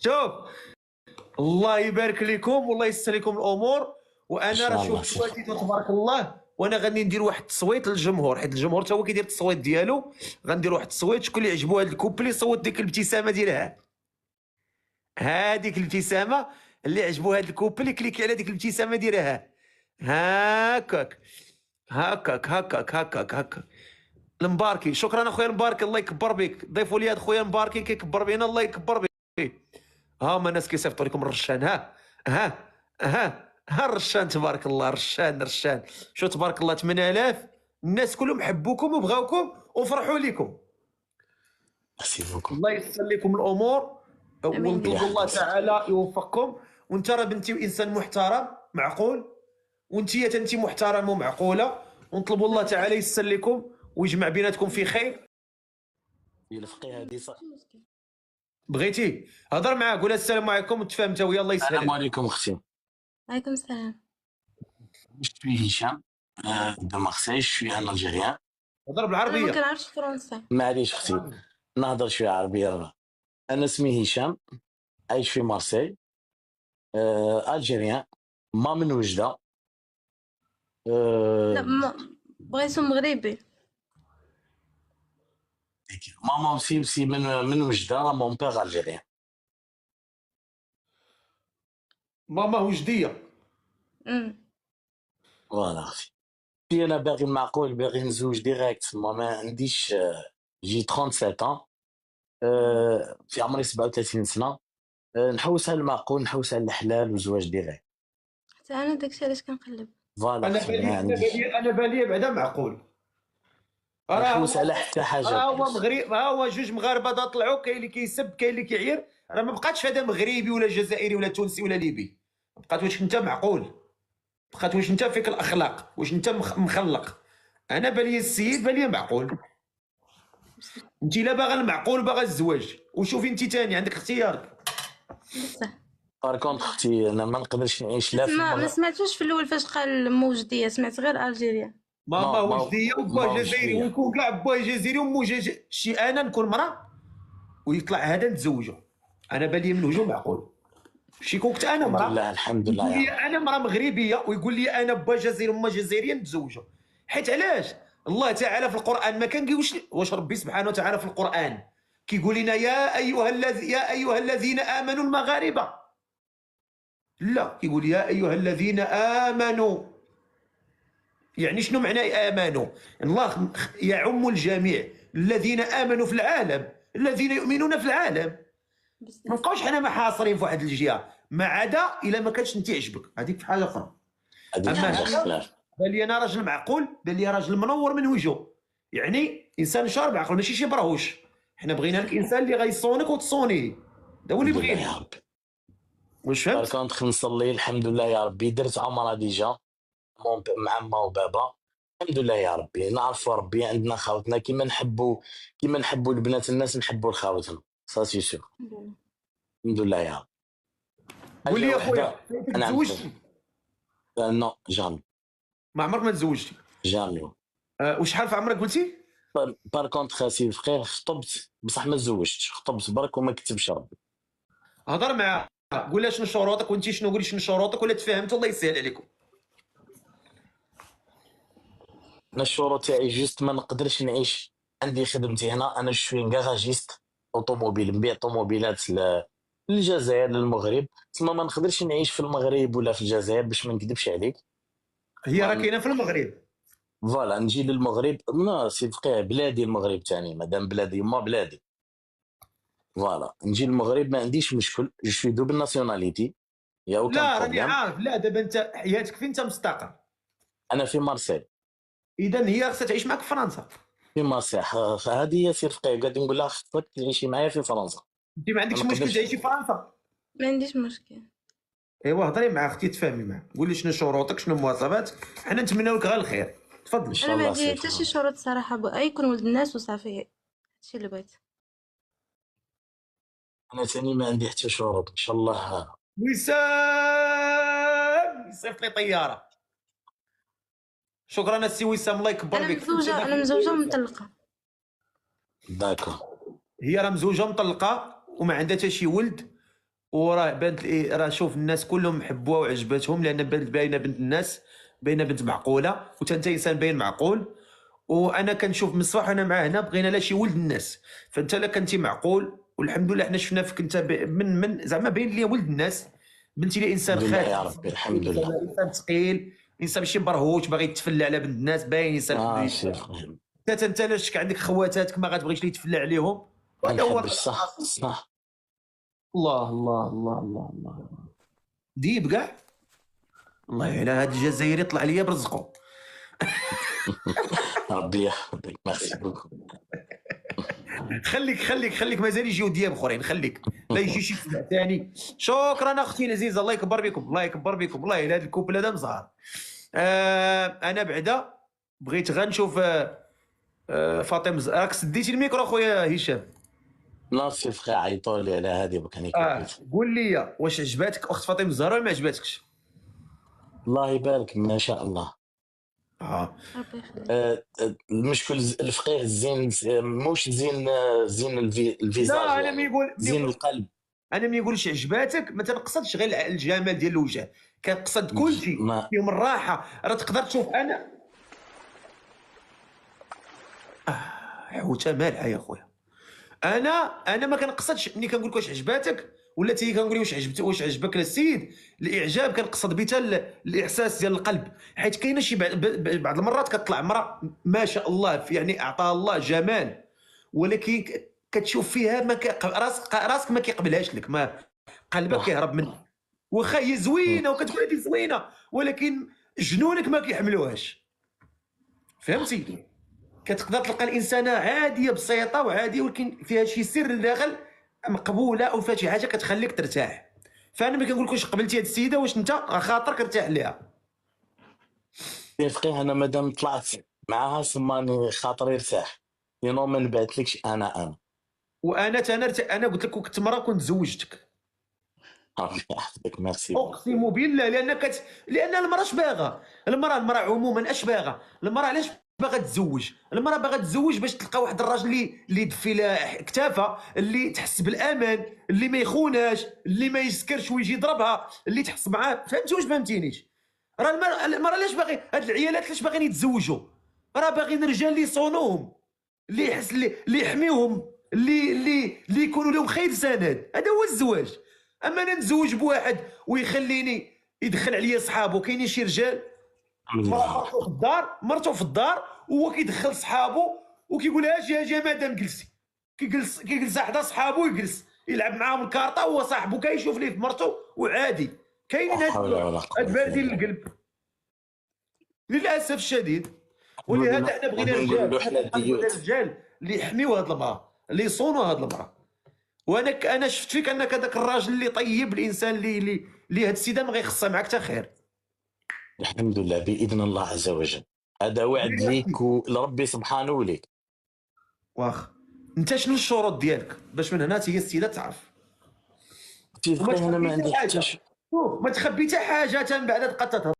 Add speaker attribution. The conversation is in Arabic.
Speaker 1: شوف، الله يبارك لكم والله ييسر لكم الامور. وانا راه شوف دلوقتي تبارك الله، وانا غادي ندير واحد التصويت للجمهور، حيت الجمهور تا هو كيدير التصويت ديالو. غندير واحد التصويت، شكون اللي عجبو هذا الكوبلي صوت ديك الابتسامه ديالها، هذيك الابتسامه اللي عجبو هذا الكوبلي كليكي على ديك الابتسامه ديالها. هاكاك هاكاك هاكاك هاكاك هاكاك. المباركي، شكرا اخويا المباركي، الله يكبر بك. ضيفوا لي هذا خويا المباركي كيكبر بينا، الله يكبر بك. ها هما الناس كيصيفطوا لكم الرشان. ها الرشان تبارك الله، رشان. شو تبارك الله 8000 الناس كلهم حبوكم وبغاوكم وفرحوا لكم. الله يسر لكم الامور ونطلب الله تعالى يوفقكم. وانت راه بنتي انسان محترم معقول، وانت انت محترمه ومعقوله، ونطلبوا الله تعالى يسر لكم ويجمع بيناتكم في خير.
Speaker 2: الفقيه هذه
Speaker 1: بغيتي هضر معاه، قول السلام عليكم وتفاهمت ويا الله يسهل.
Speaker 2: السلام عليكم اختي.
Speaker 3: عليكم السلام.
Speaker 2: Je suis Hicham de Marseille, je suis un Algérien.
Speaker 1: هضر
Speaker 3: انا ما
Speaker 1: بالعربيه.
Speaker 3: كنعرفش فرنسا.
Speaker 2: معليش اختي نهضر شويه عربيه. انا اسمي هشام، عايش في مارسيل، الجيريان، ما من وجده.
Speaker 3: لا بغيتو مغربي.
Speaker 2: ماما aussi من وجده، مون بيغ الجيريان.
Speaker 1: ماما وجديه.
Speaker 2: فوالا اختي. انا باغي معقول، باغي نزوج ديريكت، ما عنديش. جي 37 ans، في عمري 37 سنه. نحوس على المعقول، نحوس على الحلال وزواج ديريكت.
Speaker 3: حتى انا داكشي علاش كنقلب.
Speaker 2: فوالا
Speaker 1: انا بالي بعدا معقول.
Speaker 2: نحوس على حتى حاجه.
Speaker 1: هو مغرب، هو جوج مغاربه دا طلعوا، كاين اللي كيسب كاين اللي كيعير. راه ما بقاتش هذا مغربي ولا جزائري ولا تونسي ولا ليبي، بقات واش انت معقول، بقات واش انت فيك الاخلاق، واش انت مخلق. انا بالي السيد بالي معقول. انت لا باغا المعقول باغا الزواج، وشوفي انت ثاني عندك اختيار.
Speaker 3: بصح
Speaker 2: باركونت اختي انا ما نقدرش نعيش لا في
Speaker 3: ما سمعتوش في الاول فاش قال موجديه، سمعت غير الجيريا.
Speaker 1: ماما وجديه وبا جزائري، ويكون كاع با جزائري ومو شي انا نكون مراه ويطلع هذا نتزوجو. انا بالي من وجهه معقول. شي كنت انا مراه
Speaker 2: الحمد لله
Speaker 1: يقول لي انا مراه مغربيه ويقول لي انا با جزائري وما جزائريه نتزوجو. حيت علاش الله تعالى في القران ما كنقولش واش ربي سبحانه وتعالى في القران كيقول لنا يا ايها الذين امنوا المغاربه، لا كيقول يا ايها الذين امنوا. يعني شنو معنى امنوا؟ الله يعم الجميع، الذين امنوا في العالم، الذين يؤمنون في العالم. ما نبقاوش حنا محاصرين في واحد الجهه، ما عدا الا ما كانش انت يعجبك، هذيك في حاجه اخرى. اما بان لي انا راجل معقول، بان لي راجل منور من وجهه، يعني انسان شارب عقل ماشي شي براهوش. حنا بغينا لك انسان اللي غيصونك وتصونيه، هذا هو اللي بغينا يا ربي. واش فهمت؟
Speaker 2: كنت نصلي الحمد لله يا ربي، درت عمره ديجا مع ما وبابا الحمد لله يا ربي. نعرفوا ربي، عندنا خاوتنا كيما نحبوا البنات الناس نحبوا الخاوتنا، سي سيغ. الحمد لله يا رب.
Speaker 1: قول لي يا خويا تزوجتي؟
Speaker 2: نو جامي.
Speaker 1: ما عمرك ما تزوجتي؟
Speaker 2: جامي.
Speaker 1: وشحال في عمرك قلتي؟
Speaker 2: بار كونت خاسي فخير، خطبت بصح ما تزوجتش، خطبت برك وما كتبش ربي.
Speaker 1: هضر معاه قول لها شنو شروطك، وانت شنو قولي شنو شروطك، ولا تفاهمت الله يسهل عليكم.
Speaker 2: انا الشروط تاعي جوست ما نقدرش نعيش. عندي خدمتي هنا، انا شوي كاراجيست اوتوموبيل، نبيع طوموبيلات للجزائر للمغرب، تما ما نقدرش نعيش في المغرب ولا في الجزائر باش ما نكذبش عليك.
Speaker 1: هي راه كاينه في المغرب.
Speaker 2: فوالا نجي للمغرب، لا سي فقيه بلادي المغرب تاني، مادام بلادي ما بلادي. فوالا نجي للمغرب ما عنديش مشكل، جو سوي دوبل ناسيوناليتي يا اوكان
Speaker 1: لا
Speaker 2: بروبليم.
Speaker 1: راني عارف، لا دابا انت حياتك فين انت مستقر؟
Speaker 2: انا في مارسيل.
Speaker 1: اذا هي خصها تعيش معك في فرنسا.
Speaker 2: في مارسيل هذه هي سير فقيه، قاعد نقول لها خصك تعيشي معايا في فرنسا.
Speaker 1: انت ما عندكش مشكل تعيشي في فرنسا؟
Speaker 3: ما عنديش مشكل.
Speaker 1: ايوا هضري مع اختي تفاهمي معها، قولي شنو شروطك شنو المواصفات، حنا نتمناو لك غير الخير. تفضل.
Speaker 2: ان شاء
Speaker 3: انا ما
Speaker 2: الله.
Speaker 3: عندي حتى شي شروط صراحه، بغا يكون ولد الناس وصافي، هادشي اللي بغيت.
Speaker 2: انا ثاني ما عندي حتى شروط ان شاء الله.
Speaker 1: وسام يصيفط لي طياره. شكرا السي وسام الله يكبر بك.
Speaker 3: انا مزوجه ومطلقه.
Speaker 2: داكو.
Speaker 1: هي راه مزوجه مطلقه وما عندها حتى شي ولد، وراه بانت راه شوف الناس كلهم حبوها وعجبتهم، لان بانت باينه بنت الناس، باينه بنت معقوله، وتا انت انسان باين معقول. وانا كنشوف من الصباح انا مع هنا بغينا لا شي ولد الناس، فانت لا كنتي معقول، والحمد لله حنا شفنا فيك انت من زعما باين لي ولد الناس، بنتي لي انسان
Speaker 2: الحمد لله
Speaker 1: خاتم،
Speaker 2: يا ربي، الحمد لله.
Speaker 1: انسان ثقيل، انسان ماشي برهوش باغي يتفلى على بنت الناس، باين انسان
Speaker 2: سي
Speaker 1: خديج.
Speaker 2: خويا،
Speaker 1: انت لا شك عندك خواتاتك ما غتبغيش لي يتفلى عليهم،
Speaker 2: ما
Speaker 1: وهذا هو
Speaker 2: نحبش. صح صح.
Speaker 1: الله الله الله الله الله ديب كاع. الله على هاد الجزائري طلع ليا برزقو.
Speaker 2: ربي يحفظك، ميرسي بوكو.
Speaker 1: خليك مازال يجيو دياب اخرين، خليك لا يجي شي سبع ثاني. شكرا اختي العزيزه، الله يكبر بكم، الله يكبر بكم، الله الى هذا الكوبل هذا مزهر. انا بعدا بغيت غنشوف فاطمه راك سديتي الميكرو خويا هشام.
Speaker 2: لا سي فخي، عيطوا لي على هذه وكان
Speaker 1: قول لي واش عجباتك اخت فاطمه الزهراء ولا ما عجباتكش؟
Speaker 2: الله يبارك، ما شاء الله.
Speaker 3: ربي يخليك.
Speaker 2: المشكل الفقيه زين، موش زين، زين الفيزاج
Speaker 1: لا انا
Speaker 2: يعني. زين القلب.
Speaker 1: انا ما نقولش عجباتك، ما تنقصدش غير الجمال ديال الوجه، كنقصد كل شيء فيهم الراحه. راه تقدر تشوف انا حوته مالحه يا خويا. انا ما كنقصدش ملي كنقول لك واش عجباتك ولا تي كنقول لي واش عجبك السيد. الاعجاب كنقصد بها الاحساس ديال القلب، حيت كاينه شي بعض المرات كتطلع مراه ما شاء الله يعني اعطاها الله جمال، ولكن كتشوف فيها ما راسك ما كيقبلهاش لك، ما قلبك كيهرب منها. واخا هي زوينه وكتقول هذه زوينه، ولكن جنونك ما كيحملوهاش. فهمتي؟ كتقدر تلقى الانسانه عاديه بسيطه وعاديه، ولكن فيها شي سر لداخل مقبوله، او فيها شي حاجه كتخليك ترتاح. فانا ما كنقولكش واش قبلتي هذه السيده واش انت خاطرك ارتاح ليها.
Speaker 2: يا فقيه انا مادام طلعت معاها سماني خاطري ارتاح، لانه ما نبعثلكش انا
Speaker 1: انا قلت لك كنت مرة كنت زوجتك.
Speaker 2: ربي يحفظك، ميرسي.
Speaker 1: اقسم بالله، لان المراه اش باغا، المراه عموما اش باغا، المراه علاش باغا تزوج؟ المراه باغا تزوج باش تلقى واحد الراجل اللي يدفي لها كتافها، اللي تحس بالامان، اللي ما يخوناش، اللي ما يسكرش ويجي يضربها، اللي تحس معاه. فهمتي واش فهمتينيش؟ راه المراه علاش باغي هاد العيالات علاش باغيين يتزوجوا؟ راه باغيين رجال اللي يصونوهم، اللي يحس اللي يحميهم، اللي يكونوا لهم خير سند. هذا هو الزواج. اما انا نتزوج بواحد ويخليني يدخل عليا صحابه. كاينين شي رجال مرته في الدار وهو كيدخل صحابه وكيقول اجي مادام جلسي، كيجلس حدا صحابه، يجلس يلعب معاهم الكارطه وهو صاحبه كيشوف ليه في مرته وعادي. كاينين هاد باردين القلب للاسف الشديد. ولهذا احنا بغينا رجال اللي يحميوا هاد المراه، اللي يصونوا هاد المراه. وانا شفت فيك انك هذاك الراجل اللي طيب، الانسان اللي هاد السيده ما غيخصها معك حتى خير.
Speaker 2: الحمد لله باذن الله عز وجل، هذا وعد ليك ولربي سبحانه وليك.
Speaker 1: واخ انت شنو الشروط ديالك باش من هنا هي السيده تعرف؟
Speaker 2: انا ما عندي حتى
Speaker 1: ما تخبي حتى حاجه، من بعد تبقى